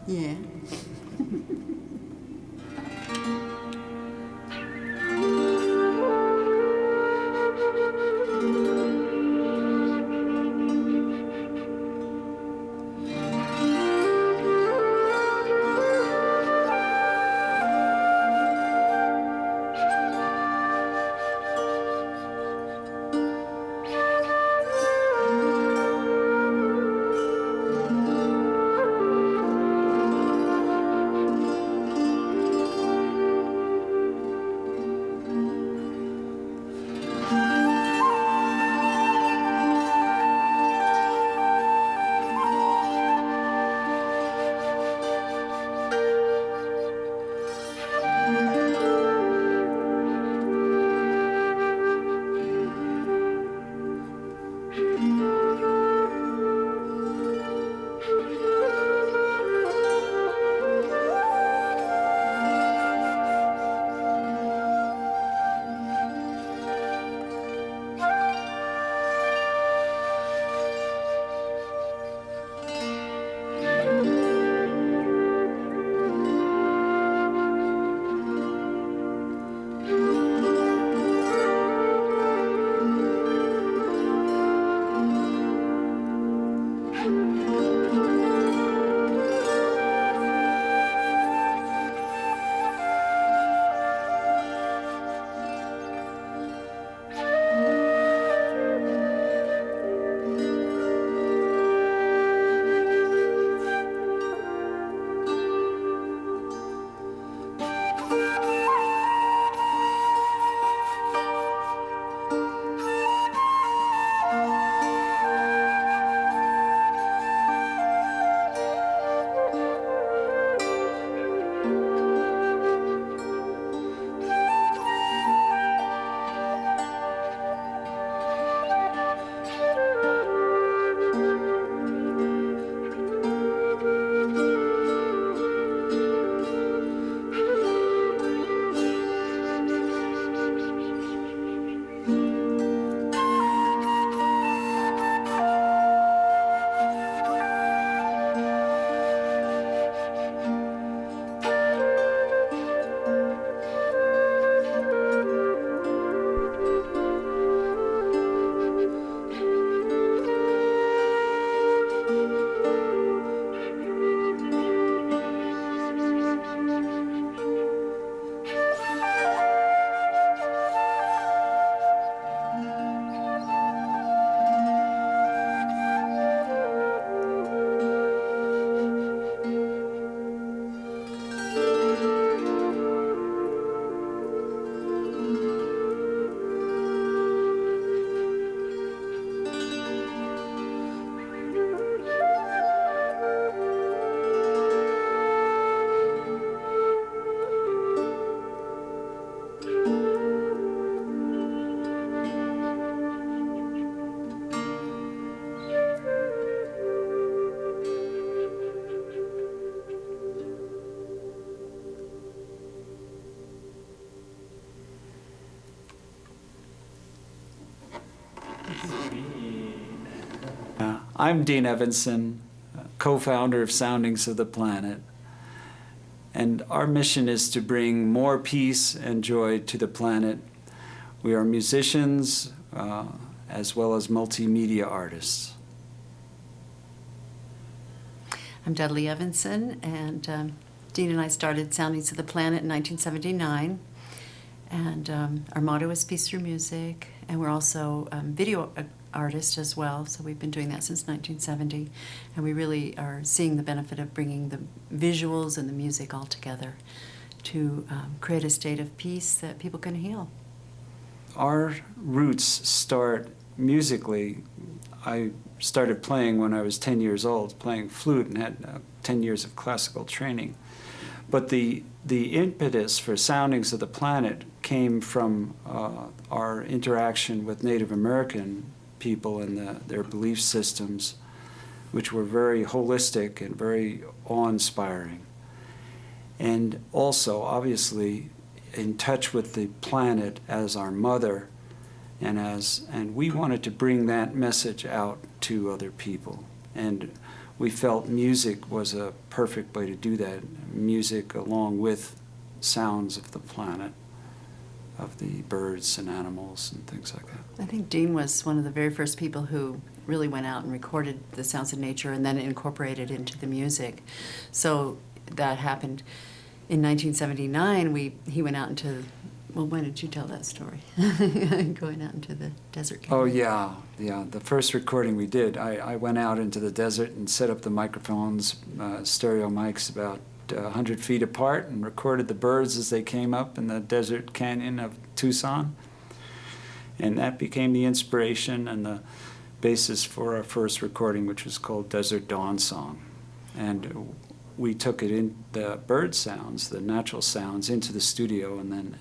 Yeah. I'm Dean Evenson, co-founder of Soundings of the Planet, and our mission is to bring more peace and joy to the planet. We are musicians as well as multimedia artists. I'm Dudley Evenson, and Dean and I started Soundings of the Planet in 1979. And our motto is Peace Through Music, and we're also video artists as well, so we've been doing that since 1970. And we really are seeing the benefit of bringing the visuals and the music all together to create a state of peace that people can heal. Our roots start musically. I started playing when I was 10 years old, playing flute, and had 10 years of classical training. But the impetus for Soundings of the Planet came from our interaction with Native American people and their belief systems, which were very holistic and very awe-inspiring. And also, obviously, in touch with the planet as our mother, and we wanted to bring that message out to other people. And we felt music was a perfect way to do that. Music along with sounds of the planet, of the birds and animals and things like that. I think Dean was one of the very first people who really went out and recorded the sounds of nature and then incorporated into the music. So that happened in 1979. He went out into, well, why don't you tell that story? Going out into the desert. Oh, yeah. The first recording we did, I went out into the desert and set up the microphones, stereo mics about 100 feet apart, and recorded the birds as they came up in the desert canyon of Tucson. And that became the inspiration and the basis for our first recording, which was called Desert Dawn Song. And we took it in, the bird sounds, the natural sounds, into the studio, and then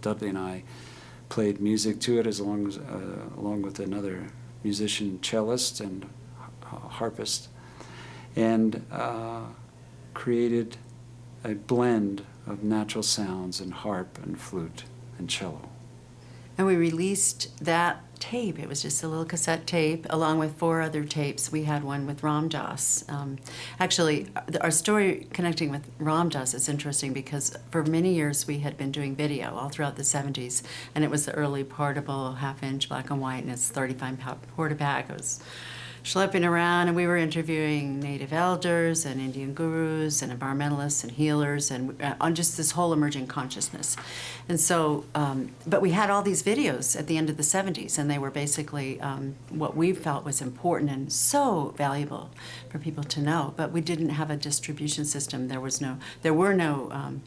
Dudley and I played music to it along with another musician, cellist and harpist, and created a blend of natural sounds and harp and flute and cello. And we released that tape. It was just a little cassette tape along with 4 other tapes. We had one with Ram Dass. Actually, our story connecting with Ram Dass is interesting because for many years we had been doing video all throughout the 70s, and it was the early portable half-inch black and white, and it's 35-pound portapack. It was schlepping around, and we were interviewing native elders and Indian gurus and environmentalists and healers and on just this whole emerging consciousness. And so, but we had all these videos at the end of the 70s, and they were basically what we felt was important and so valuable for people to know. But we didn't have a distribution system. There were no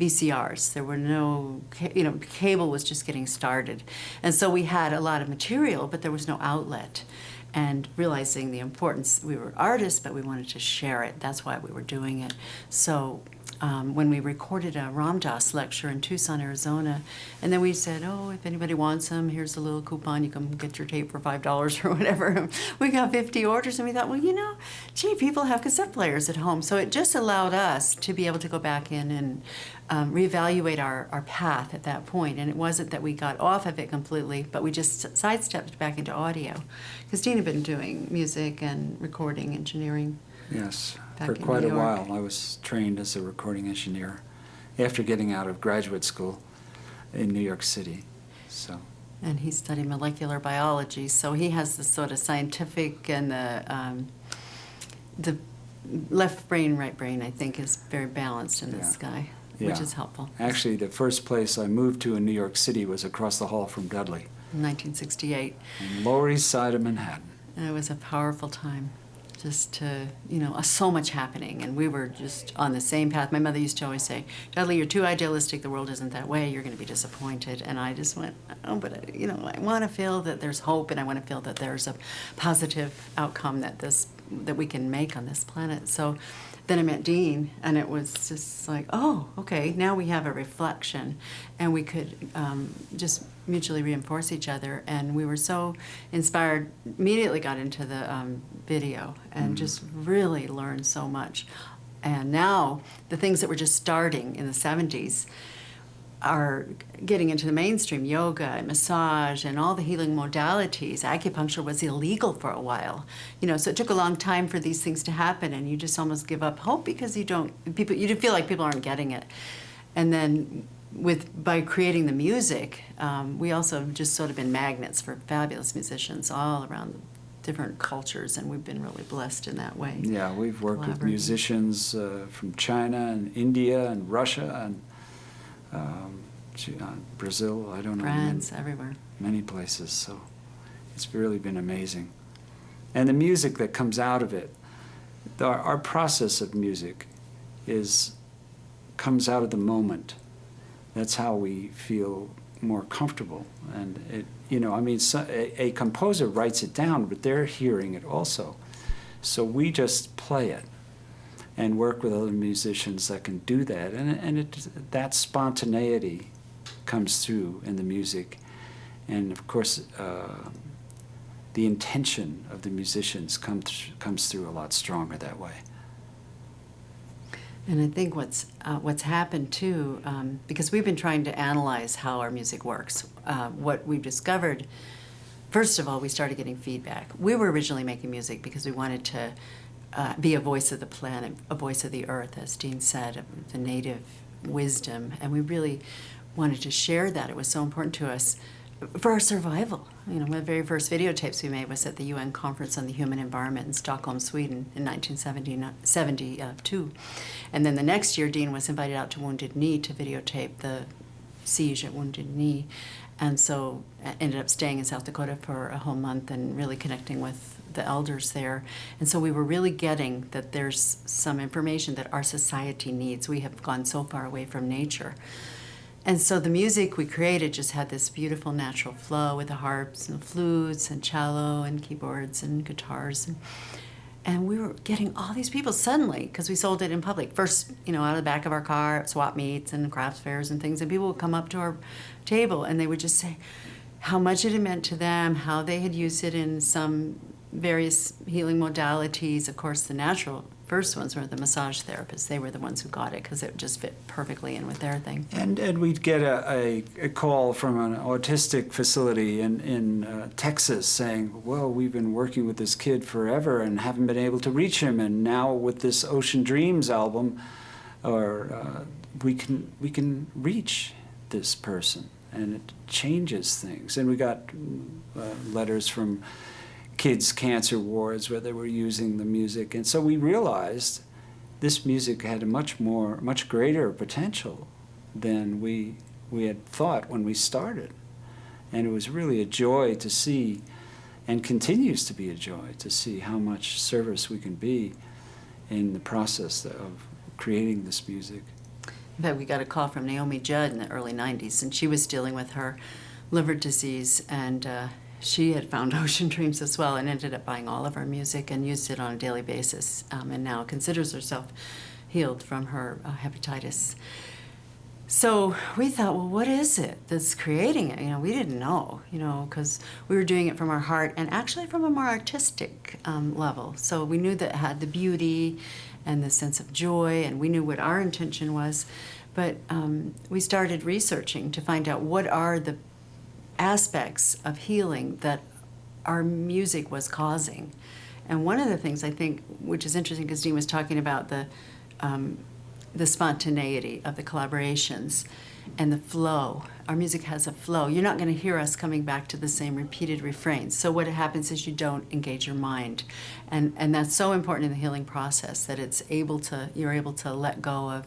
VCRs. There were no, cable was just getting started. And so we had a lot of material, but there was no outlet. And realizing the importance, we were artists, but we wanted to share it. That's why we were doing it. So when we recorded a Ram Dass lecture in Tucson, Arizona, and then we said, oh, if anybody wants them, here's a little coupon. You can get your tape for $5 or whatever. We got 50 orders, and we thought, well, people have cassette players at home. So it just allowed us to be able to go back in and reevaluate our path at that point. And it wasn't that we got off of it completely, but we just sidestepped back into audio. Because Dean had been doing music and recording engineering. Yes, Back for in quite New a York. while. I was trained as a recording engineer after getting out of graduate school in New York City. So. And he studied molecular biology, so he has the sort of scientific and the left brain, right brain, I think, is very balanced in this guy, which is helpful. Actually, the first place I moved to in New York City was across the hall from Dudley. In 1968. On Lower East Side of Manhattan. And it was a powerful time. Just to, so much happening, and we were just on the same path. My mother used to always say, Dudley, you're too idealistic, the world isn't that way, you're going to be disappointed. And I just went, oh, but, I want to feel that there's hope, and I want to feel that there's a positive outcome that we can make on this planet. So then I met Dean, and it was just like, oh, okay, now we have a reflection, and we could just mutually reinforce each other. And we were so inspired, immediately got into the video and just really learned so much. And now the things that were just starting in the 70s are getting into the mainstream, yoga and massage and all the healing modalities. Acupuncture was illegal for a while, so it took a long time for these things to happen, and you just almost give up hope because you feel like people aren't getting it. And then by creating the music, we also have just sort of been magnets for fabulous musicians all around different cultures, and we've been really blessed in that way. Yeah, we've worked with musicians from China and India and Russia and Brazil, I don't know. France, everywhere. Many places, so it's really been amazing. And the music that comes out of it, our process of music comes out of the moment. That's how we feel more comfortable. And a composer writes it down, but they're hearing it also. So we just play it and work with other musicians that can do that. And that spontaneity comes through in the music. And of course, the intention of the musicians comes through a lot stronger that way. And I think what's happened too, because we've been trying to analyze how our music works, what we've discovered, first of all, we started getting feedback. We were originally making music because we wanted to be a voice of the planet, a voice of the earth, as Dean said, of the native wisdom. And we really wanted to share that. It was so important to us for our survival. You know, one of the very first videotapes we made was at the UN Conference on the Human Environment in Stockholm, Sweden in 1972. And then the next year, Dean was invited out to Wounded Knee to videotape the siege at Wounded Knee. And so I ended up staying in South Dakota for a whole month and really connecting with the elders there. And so we were really getting that there's some information that our society needs. We have gone so far away from nature. And so the music we created just had this beautiful natural flow with the harps and the flutes and cello and keyboards and guitars. And we were getting all these people suddenly, because we sold it in public. First, you know, out of the back of our car at swap meets and crafts fairs and things. And people would come up to our table and they would just say how much it had meant to them, how they had used it in some various healing modalities. Of course, the natural first ones were the massage therapists. They were the ones who got it because it just fit perfectly in with their thing. And we'd get a call from an autistic facility in Texas saying, well, we've been working with this kid forever and haven't been able to reach him, and now with this Ocean Dreams album, we can reach this person, and it changes things. And we got letters from kids' cancer wards where they were using the music. And so we realized this music had a much greater potential than we had thought when we started. And it was really a joy to see, and continues to be a joy to see how much service we can be in the process of creating this music. In fact, we got a call from Naomi Judd in the early 90s, and she was dealing with her liver disease, and she had found Ocean Dreams as well and ended up buying all of our music and used it on a daily basis, and now considers herself healed from her hepatitis. So we thought, well, what is it that's creating it? You know, we didn't know, you know, because we were doing it from our heart and actually from a more artistic level. So we knew that it had the beauty and the sense of joy, and we knew what our intention was. But we started researching to find out what are the aspects of healing that our music was causing. And one of the things I think, which is interesting, because Dean was talking about the spontaneity of the collaborations and the flow. Our music has a flow. You're not going to hear us coming back to the same repeated refrains. So what happens is you don't engage your mind. And that's so important in the healing process, that you're able to let go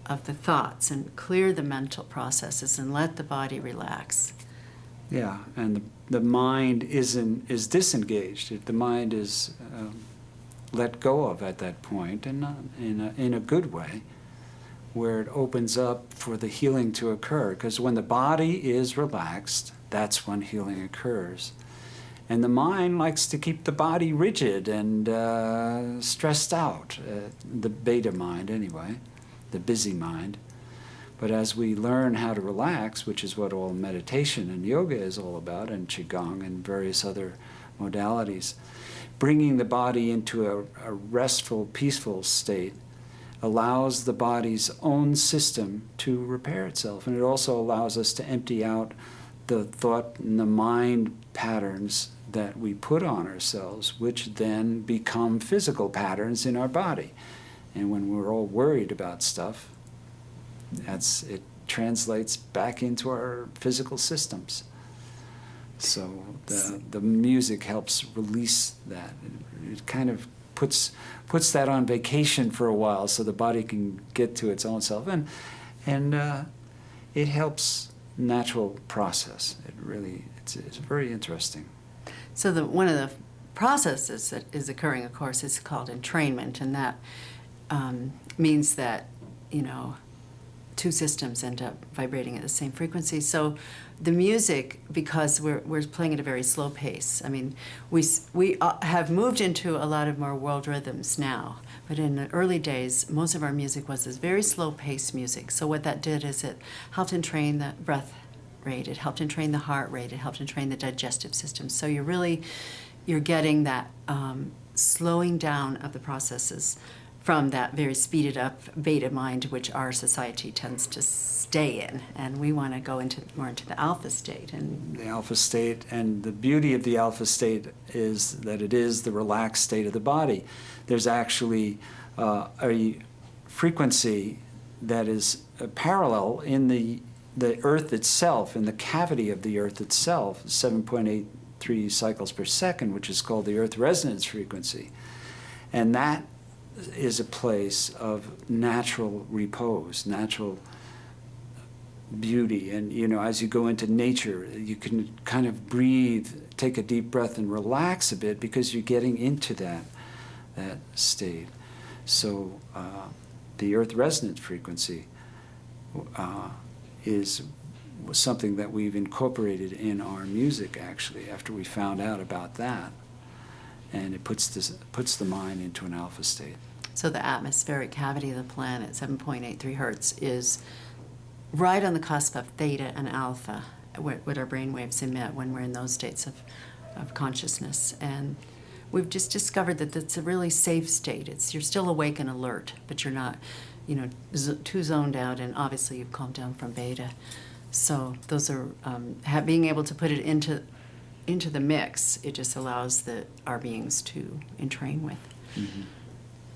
of the thoughts and clear the mental processes and let the body relax. Yeah, and the mind is disengaged. The mind is let go of at that point, and not in a good way, where it opens up for the healing to occur. Because when the body is relaxed, that's when healing occurs. And the mind likes to keep the body rigid and stressed out, the beta mind anyway, the busy mind. But as we learn how to relax, which is what all meditation and yoga is all about, and Qigong and various other modalities, bringing the body into a restful, peaceful state allows the body's own system to repair itself. And it also allows us to empty out the thought and the mind patterns that we put on ourselves, which then become physical patterns in our body. And when we're all worried about stuff, it translates back into our physical systems. So the music helps release that. It kind of puts that on vacation for a while, so the body can get to its own self, and it helps natural process. It's very interesting. So one of the processes that is occurring, of course, is called entrainment, and that means that, you know, two systems end up vibrating at the same frequency. So the music, because we're playing at a very slow pace, I mean, we have moved into a lot of more world rhythms now, but in the early days, most of our music was this very slow paced music. So what that did is it helped entrain the breath rate, it helped entrain the heart rate, it helped entrain the digestive system. So you're getting that slowing down of the processes from that very speeded up beta mind, which our society tends to stay in, and we want to go more into the alpha state. And the alpha state, and the beauty of the alpha state is that it is the relaxed state of the body. There's actually a frequency that is parallel in the Earth itself, in the cavity of the Earth itself, 7.83 cycles per second, which is called the Earth resonance frequency. And that is a place of natural repose, natural beauty. And, you know, as you go into nature, you can kind of breathe, take a deep breath and relax a bit because you're getting into that state. So the Earth resonance frequency is something that we've incorporated in our music, actually, after we found out about that. And it puts the mind into an alpha state. so the atmospheric cavity of the planet, 7.83 hertz, is right on the cusp of theta and alpha, what our brain waves emit when we're in those states of consciousness. And we've just discovered that that's a really safe state. You're still awake and alert, but you're not, too zoned out, and obviously you've calmed down from beta. So those are, being able to put it into the mix, it just allows our beings to entrain with. Mm-hmm.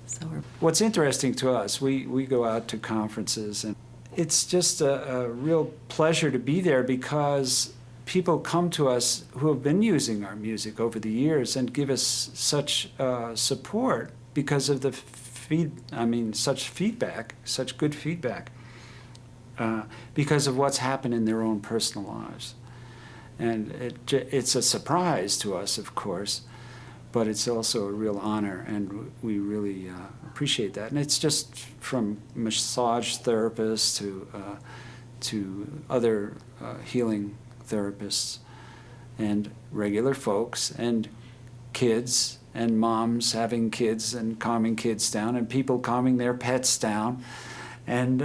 So What's interesting to us, we go out to conferences, and it's just a real pleasure to be there because people come to us who have been using our music over the years and give us such support because of such feedback, such good feedback, because of what's happened in their own personal lives. And it's a surprise to us, of course, but it's also a real honor, and we really appreciate that. And it's just from massage therapists to other healing therapists and regular folks and kids and moms having kids and calming kids down, and people calming their pets down, and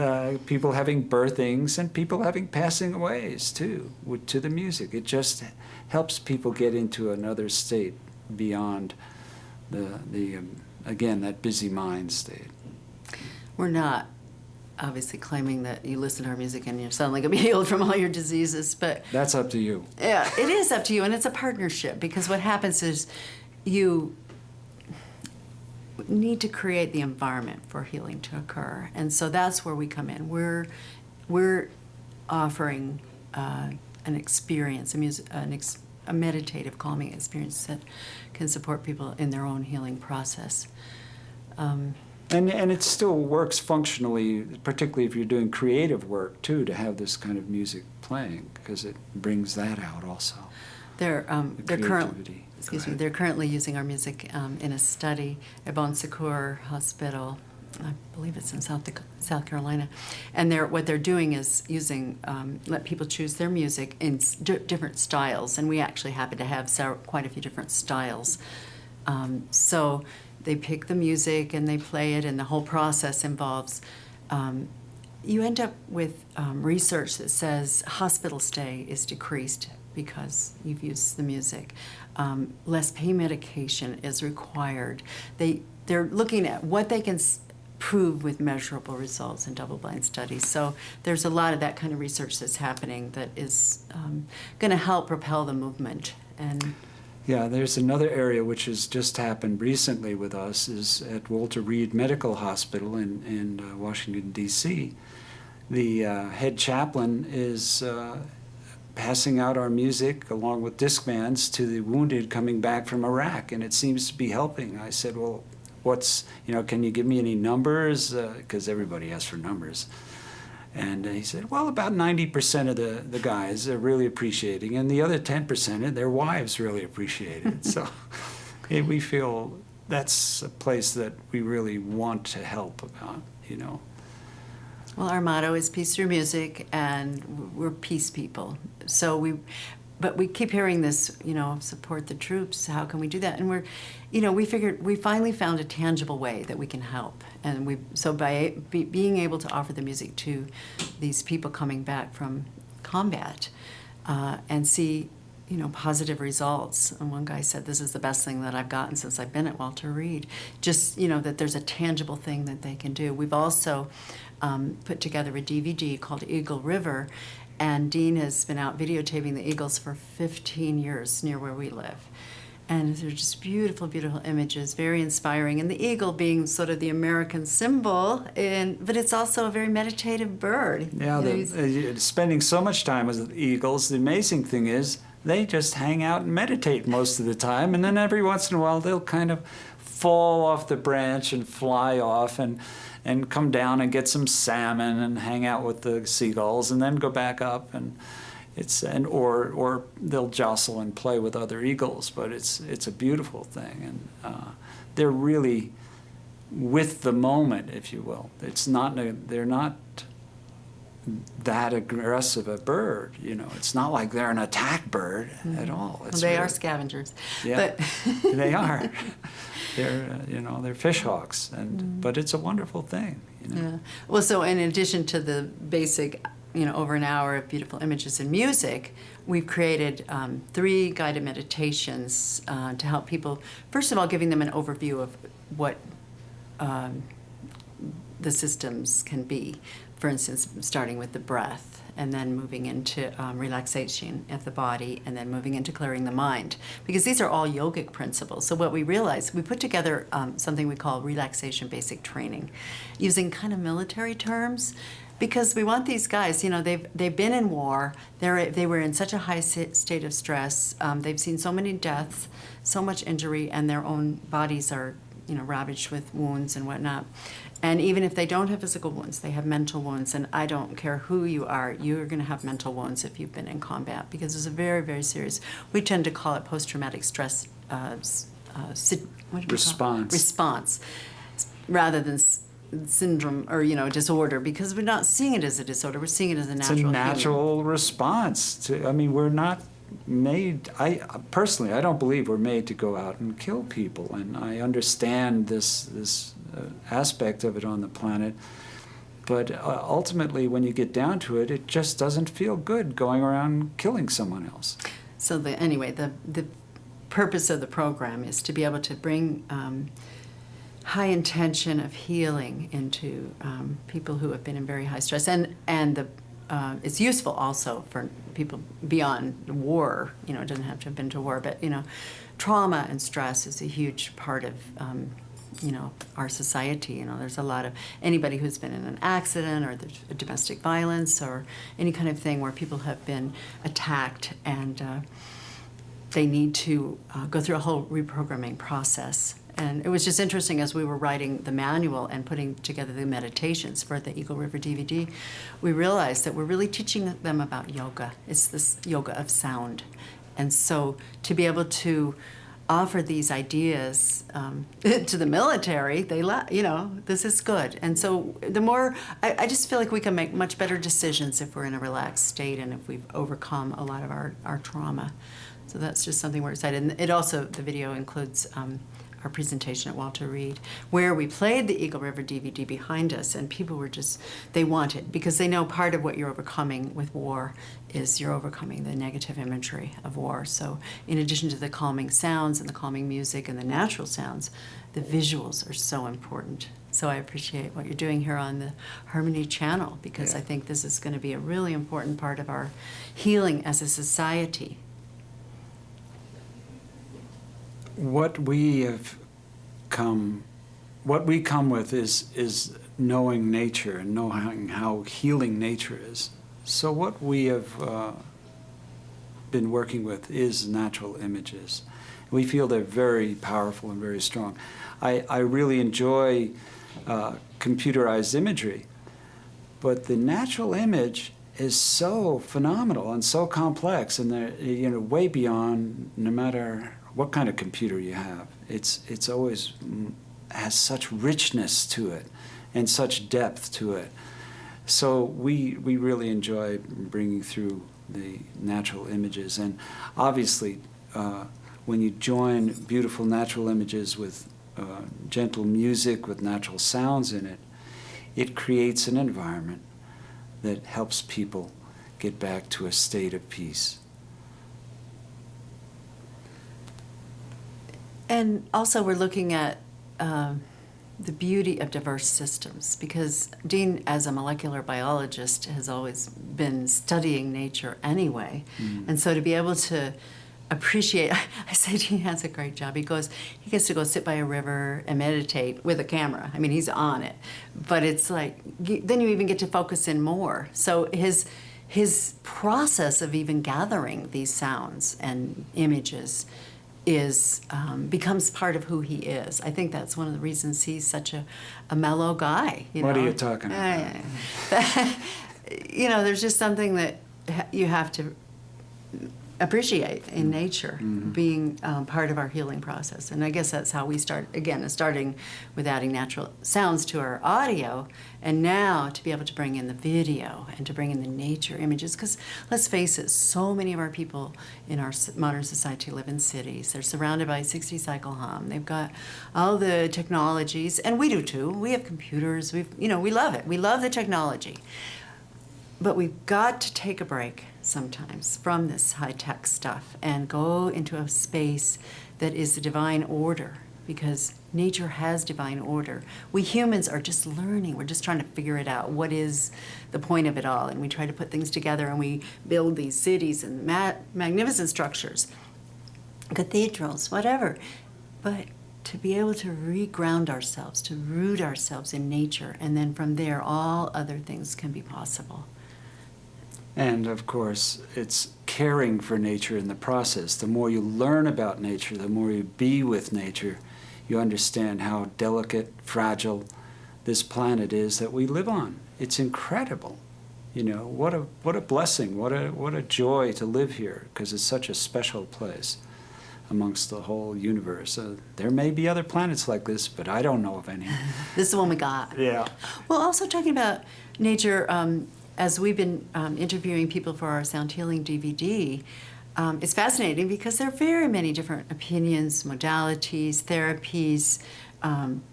people having birthings and people having passing aways too, to the music. It just helps people get into another state beyond again, that busy mind state. we're not obviously claiming that you listen to our music and you're suddenly going to be healed from all your diseases, but That's up to you. yeah, it is up to you, and it's a partnership, because what happens is you need to create the environment for healing to occur, and so that's where we come in. We're offering an experience, a meditative calming experience that can support people in their own healing process. And it still works functionally, particularly if you're doing creative work too, to have this kind of music playing, because it brings that out also. They're creativity. They're currently using our music in a study at Bon Secours Hospital. I believe it's in South Carolina, and what they're doing is using let people choose their music in different styles, and we actually happen to have quite a few different styles. So they pick the music and they play it, and the whole process involves. You end up with research that says hospital stay is decreased because you've used the music. Less pain medication is required. They're looking at what they can prove with measurable results in double-blind studies. So there's a lot of that kind of research that's happening that is going to help propel the movement. And Yeah, there's another area which has just happened recently with us, is at Walter Reed Medical Hospital in Washington, D.C. The head chaplain is passing out our music along with Discmans to the wounded coming back from Iraq, and it seems to be helping. I said, well, can you give me any numbers? Because everybody asks for numbers. And he said, well, about 90% of the guys are really appreciating, and the other 10%, their wives really appreciate it. So we feel that's a place that we really want to help about, well, our motto is peace through music, and we're peace people. So but we keep hearing this, support the troops. How can we do that? And we finally found a tangible way that we can help. And by being able to offer the music to these people coming back from combat, and see, positive results. And one guy said, "This is the best thing that I've gotten since I've been at Walter Reed." Just, that there's a tangible thing that they can do. We've also put together a DVD called Eagle River, and Dean has been out videotaping the eagles for 15 years near where we live. And they're just beautiful, beautiful images, very inspiring. And the eagle being sort of the American symbol, but it's also a very meditative bird. Yeah, spending so much time with eagles, the amazing thing is they just hang out and meditate most of the time, and then every once in a while they'll kind of fall off the branch and fly off and come down and get some salmon and hang out with the seagulls and then go back up, and or they'll jostle and play with other eagles, but it's a beautiful thing, and they're really with the moment, if you will. They're not that aggressive a bird, It's not like they're an attack bird at all. They are scavengers. Yeah, but they are. They're fish hawks, but it's a wonderful thing. Yeah. Well, so in addition to the basic, over an hour of beautiful images and music, we've created 3 guided meditations to help people. First of all, giving them an overview of what the systems can be. For instance, starting with the breath, and then moving into relaxation of the body, and then moving into clearing the mind. Because these are all yogic principles. So what we realized, we put together something we call relaxation basic training, using kind of military terms, because we want these guys, they've been in war, they were in such a high state of stress, they've seen so many deaths, so much injury, and their own bodies are ravaged with wounds and whatnot. And even if they don't have physical wounds, they have mental wounds. And I don't care who you are, you're going to have mental wounds if you've been in combat, because it's a very, very serious. We tend to call it post-traumatic stress response, rather than syndrome or disorder, because we're not seeing it as a disorder. We're seeing it as a natural. It's a natural response to. We're not made. I personally, I don't believe we're made to go out and kill people, and I understand this aspect of it on the planet, but ultimately, when you get down to it, it just doesn't feel good going around killing someone else. So the purpose of the program is to be able to bring high intention of healing into people who have been in very high stress, and it's useful also for people beyond war. It doesn't have to have been to war, but trauma and stress is a huge part of our society. There's a lot of anybody who's been in an accident, or there's domestic violence, or any kind of thing where people have been attacked, and they need to go through a whole reprogramming process. And it was just interesting, as we were writing the manual and putting together the meditations for the Eagle River DVD, we realized that we're really teaching them about yoga. It's this yoga of sound. And so to be able to offer these ideas to the military, this is good. And so the more, I just feel like we can make much better decisions if we're in a relaxed state and if we've overcome a lot of our trauma. So that's just something we're excited. And it also, the video includes our presentation at Walter Reed, where we played the Eagle River DVD behind us, and people were they want it, because they know part of what you're overcoming with war is you're overcoming the negative imagery of war. So in addition to the calming sounds and the calming music and the natural sounds, the visuals are so important. So I appreciate what you're doing here on the Harmony channel, because I think this is going to be a really important part of our healing as a society. What we come with is knowing nature and knowing how healing nature is. So what we have been working with is natural images. We feel they're very powerful and very strong. I really enjoy computerized imagery, but the natural image is so phenomenal and so complex, and they're way beyond, no matter what kind of computer you have. It's always has such richness to it and such depth to it. So we really enjoy bringing through the natural images. And obviously, when you join beautiful natural images with gentle music with natural sounds in it, it creates an environment that helps people get back to a state of peace. And also we're looking at the beauty of diverse systems, because Dean, as a molecular biologist, has always been studying nature anyway. And so to be able to appreciate, I say Dean has a great job. He gets to go sit by a river and meditate with a camera. I mean, he's on it. But it's like, then you even get to focus in more. So his process of even gathering these sounds and images becomes part of who he is. I think that's one of the reasons he's such a mellow guy. What are you talking about? There's just something that you have to appreciate in nature, being part of our healing process. And I guess that's how we start, again, starting with adding natural sounds to our audio, and now to be able to bring in the video and to bring in the nature images. Because let's face it, so many of our people in our modern society live in cities. They're surrounded by 60-cycle hum. They've got all the technologies, and we do too. We have computers. We love it. We love the technology. But we've got to take a break sometimes from this high-tech stuff and go into a space that is the divine order, because nature has divine order. We humans are just learning. We're just trying to figure it out. What is the point of it all? And we try to put things together, and we build these cities and magnificent structures, cathedrals, whatever. But to be able to reground ourselves, to root ourselves in nature, and then from there all other things can be possible. And of course, it's caring for nature in the process. The more you learn about nature, the more you be with nature, you understand how delicate, fragile this planet is that we live on. It's incredible. What a blessing, what a joy to live here, because it's such a special place amongst the whole universe. There may be other planets like this, but I don't know of any. This is the one we got. Yeah. Well, also talking about nature, as we've been interviewing people for our Sound Healing DVD, it's fascinating because there are very many different opinions, modalities, therapies,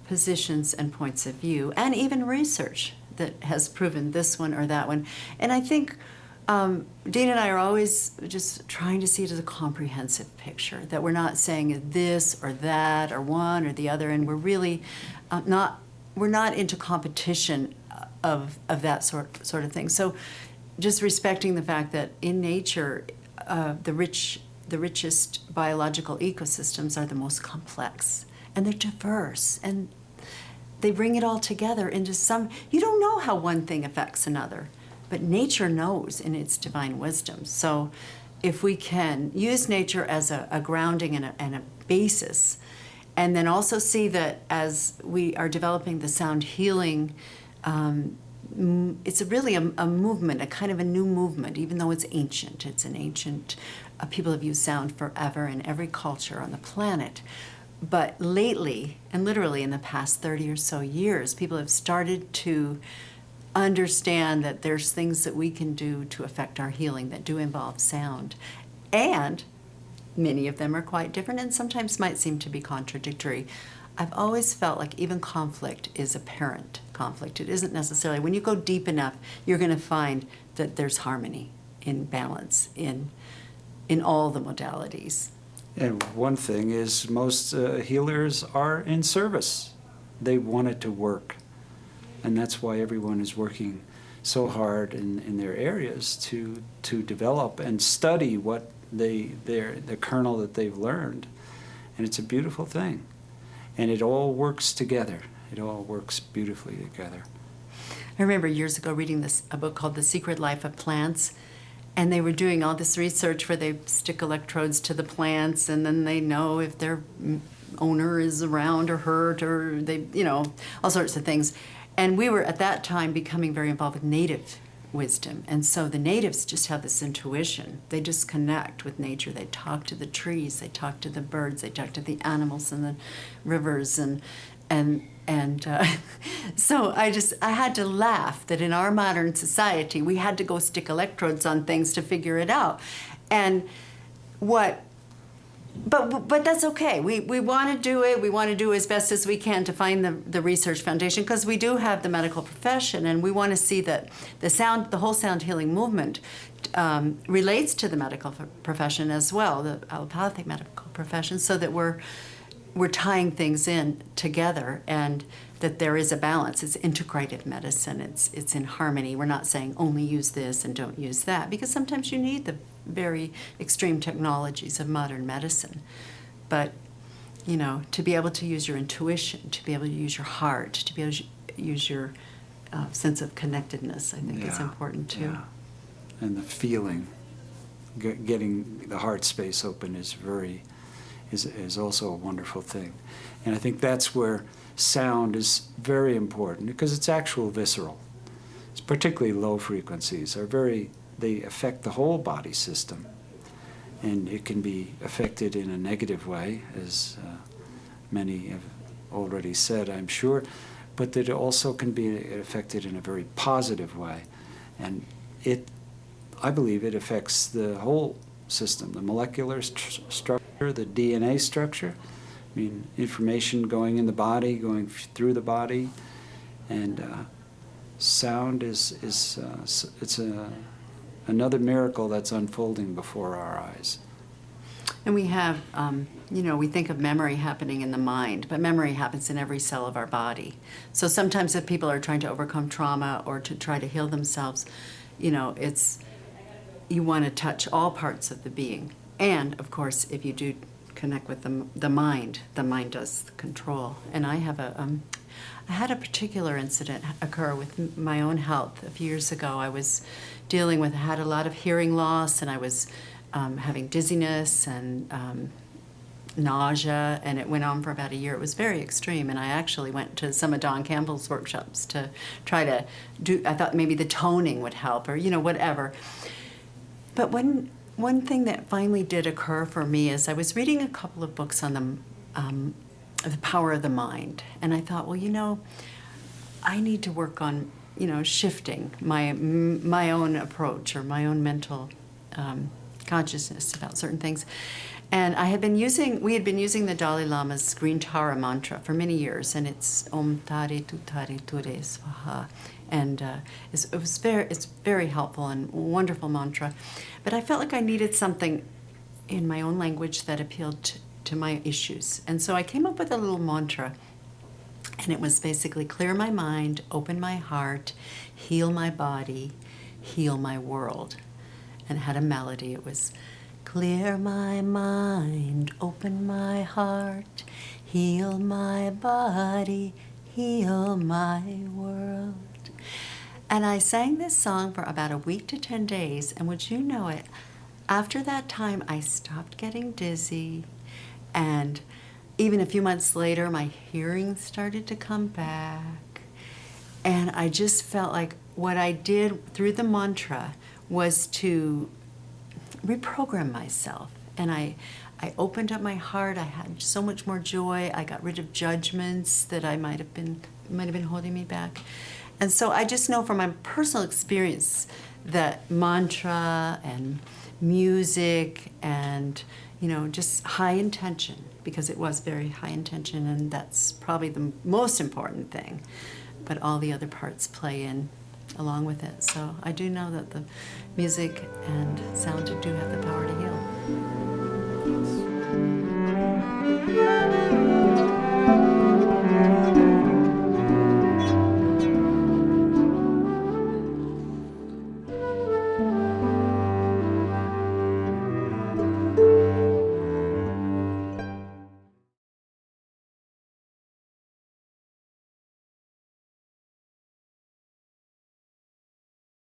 positions, and points of view, and even research that has proven this one or that one. And I think Dean and I are always just trying to see it as a comprehensive picture, that we're not saying this or that or one or the other, and we're really we're not into competition of that sort of thing. So just respecting the fact that in nature, the richest biological ecosystems are the most complex, and they're diverse, and they bring it all together into you don't know how one thing affects another, but nature knows in its divine wisdom. So if we can use nature as a grounding and a basis, and then also see that as we are developing the sound healing, it's really a movement, a kind of a new movement, even though it's ancient. It's an ancient, people have used sound forever in every culture on the planet. But lately, and literally in the past 30 or so years, people have started to understand that there's things that we can do to affect our healing that do involve sound. And many of them are quite different and sometimes might seem to be contradictory. I've always felt like even conflict is apparent conflict. It isn't necessarily, when you go deep enough, you're going to find that there's harmony, in balance, in all the modalities. And one thing is most healers are in service. They want it to work. And that's why everyone is working so hard in their areas to develop and study what the kernel that they've learned. And it's a beautiful thing. And it all works together. It all works beautifully together. I remember years ago reading a book called The Secret Life of Plants, and they were doing all this research where they stick electrodes to the plants, and then they know if their owner is around or hurt, or they, all sorts of things. And we were at that time becoming very involved with native wisdom. And so the natives just have this intuition. They just connect with nature. They talk to the trees, they talk to the birds, they talk to the animals and the rivers, and so I had to laugh that in our modern society we had to go stick electrodes on things to figure it out. And but that's okay. We want to do it. We want to do as best as we can to find the research foundation, because we do have the medical profession, and we want to see that the whole sound healing movement relates to the medical profession as well, the allopathic medical profession, so that we're we're tying things in together, and that there is a balance. It's integrative medicine. It's in harmony. We're not saying only use this and don't use that, because sometimes you need the very extreme technologies of modern medicine. But, you know, to be able to use your intuition, to be able to use your heart, to be able to use your sense of connectedness, I think is important too. Yeah. And the feeling, getting the heart space open is also a wonderful thing. And I think that's where sound is very important, because it's actual visceral. It's particularly low frequencies they affect the whole body system. And it can be affected in a negative way, as many have already said, I'm sure, but that it also can be affected in a very positive way. And I believe it affects the whole system, the molecular structure, the DNA structure. I mean, information going in the body, going through the body, and sound it's another miracle that's unfolding before our eyes. And we have, we think of memory happening in the mind, but memory happens in every cell of our body. So sometimes if people are trying to overcome trauma or to try to heal themselves, you want to touch all parts of the being. And, of course, if you do connect with the mind does the control. And I had a particular incident occur with my own health a few years ago. I was had a lot of hearing loss, and I was having dizziness and nausea, and it went on for about a year. It was very extreme, and I actually went to some of Don Campbell's workshops to try to I thought maybe the toning would help, or, whatever. But one thing that finally did occur for me is I was reading a couple of books on the power of the mind, and I thought, well, I need to work on, shifting my own approach or my own mental consciousness about certain things. And we had been using the Dalai Lama's Green Tara mantra for many years, and it's Om Tare Tu Tare Ture Swaha. And it's very helpful and wonderful mantra. But I felt like I needed something in my own language that appealed to my issues. And so I came up with a little mantra, and it was basically clear my mind, open my heart, heal my body, heal my world. And it had a melody. It was clear my mind, open my heart, heal my body, heal my world. And I sang this song for about a week to 10 days, and would you know it, after that time I stopped getting dizzy, and even a few months later my hearing started to come back. And I just felt like what I did through the mantra was to reprogram myself. And I opened up my heart. I had so much more joy. I got rid of judgments that might have been holding me back. And so I just know from my personal experience that mantra and music and, just high intention, because it was very high intention, and that's probably the most important thing. But all the other parts play in along with it. So I do know that the music and sound do have the power to heal.